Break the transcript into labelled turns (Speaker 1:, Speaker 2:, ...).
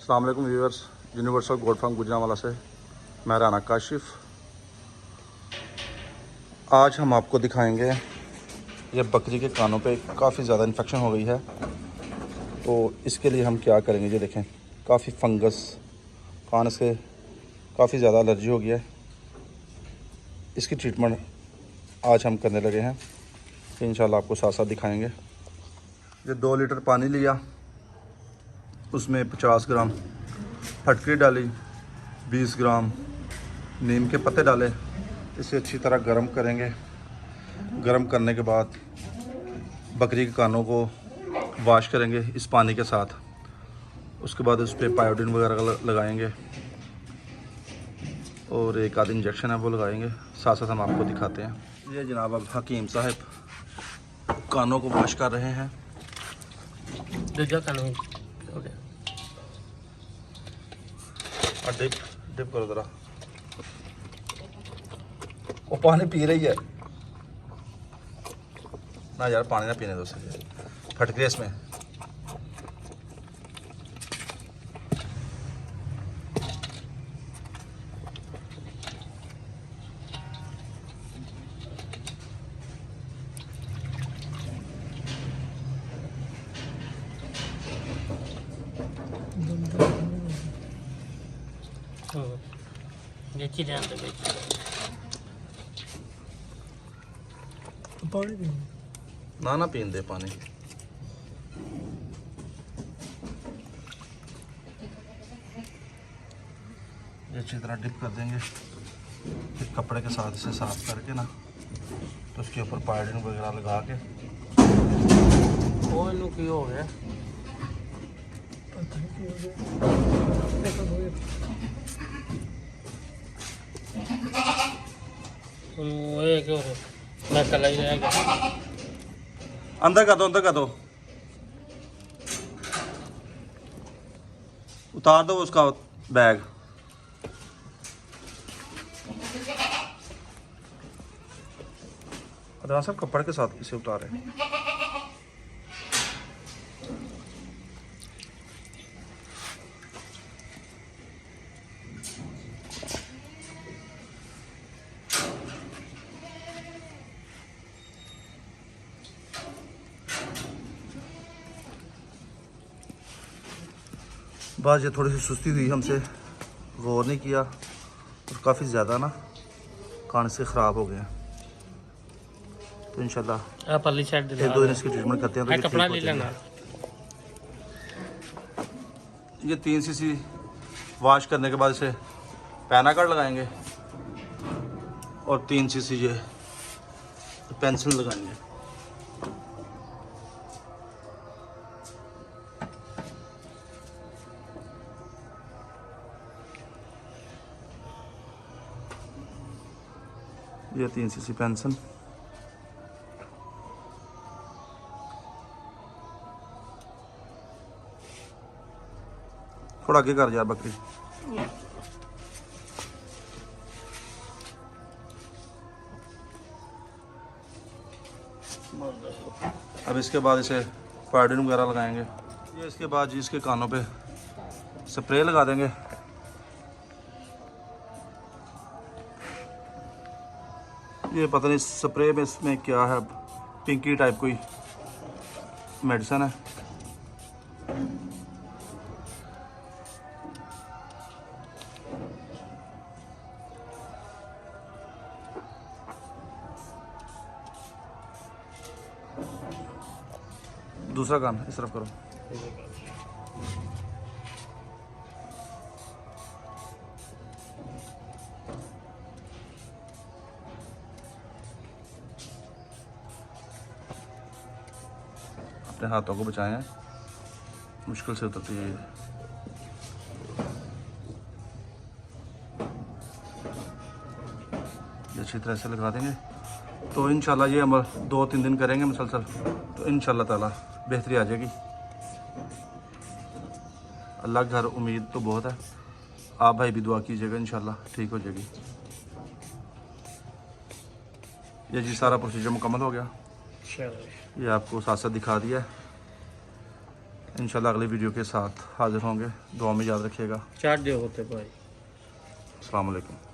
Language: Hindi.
Speaker 1: अस्सलाम वालेकुम viewers, universal gold farm Gujranwala से मैं राना काशिफ। आज हम आपको दिखाएंगे ये बकरी के कानों पे काफ़ी ज़्यादा इन्फेक्शन हो गई है, तो इसके लिए हम क्या करेंगे। ये देखें, काफ़ी फंगस, कान से काफ़ी ज़्यादा एलर्जी हो गया है। इसकी ट्रीटमेंट आज हम करने लगे हैं, इंशाल्लाह आपको साथ साथ दिखाएंगे। ये 2 लीटर पानी लिया, उसमें 50 ग्राम फटकरी डाली, 20 ग्राम नीम के पत्ते डाले। इसे अच्छी तरह गर्म करेंगे। गर्म करने के बाद बकरी के कानों को वॉश करेंगे इस पानी के साथ। उसके बाद उस पर पायोडीन वगैरह लगाएंगे और एक आध इंजेक्शन है वो लगाएंगे। साथ साथ हम आपको दिखाते हैं। ये जनाब अब हकीम साहब कानों को वॉश कर रहे हैं। और डिप करो ज़रा। वो पानी पी रही है ना यार, पानी ना पीने दो उसे, फटकरी इसमें। ना पीन दे पानी। ये अच्छी तरह डिप कर देंगे। फिर कपड़े के साथ इसे साफ करके ना, तो उसके ऊपर पायोडीन वगैरह लगा के।
Speaker 2: ओ इनू की हो गया, मैं कल ही रह गया।
Speaker 1: अंदर कर दो, अंदर कर दो, उतार दो उसका बैग। अदरा साहब कपड़े के साथ इसे उतारें। बस ये थोड़ी सी सुस्ती हुई, हमसे गौर नहीं किया और काफ़ी ज़्यादा ना कान से ख़राब हो गए हैं। तो इंशाल्लाह
Speaker 2: आप अली साइड
Speaker 1: एक 2 दिन इसकी ट्रीटमेंट करते हैं तो ये
Speaker 2: कपड़ा
Speaker 1: ठीक
Speaker 2: ले
Speaker 1: हो
Speaker 2: लेना।
Speaker 1: जाएगा। ये 3 सीसी वॉश करने के बाद इसे पैना कार्ड लगाएंगे और 3 सीसी ये पेंसिल लगाएंगे। ये 3 सीसी पेंसिल, थोड़ा आगे कर यार बकरी। अब इसके बाद इसे पायोडीन वगैरह लगाएंगे। ये इसके बाद जी इसके कानों पे स्प्रे लगा देंगे। ये पता नहीं स्प्रे में इसमें क्या है, पिंकी टाइप कोई मेडिसिन है। दूसरा कान इस तरफ करो। अपने हाथों को बचाएं, मुश्किल से उतरती है ये। अच्छी तरह से लगा देंगे तो इंशाल्लाह ये हम 2-3 दिन करेंगे मुसलसल, तो इंशाल्लाह ताला बेहतरी आ जाएगी। अल्लाह घर उम्मीद तो बहुत है, आप भाई भी दुआ कीजिएगा, इंशाल्लाह ठीक हो जाएगी। ये जी सारा प्रोसीजर मुकम्मल हो गया। ये आपको साथ साथ दिखा दिया है। इंशाल्लाह अगली वीडियो के साथ हाजिर होंगे। दुआ में याद रखिएगा।
Speaker 2: चार्ज दे होते भाई।
Speaker 1: अस्सलाम वालेकुम।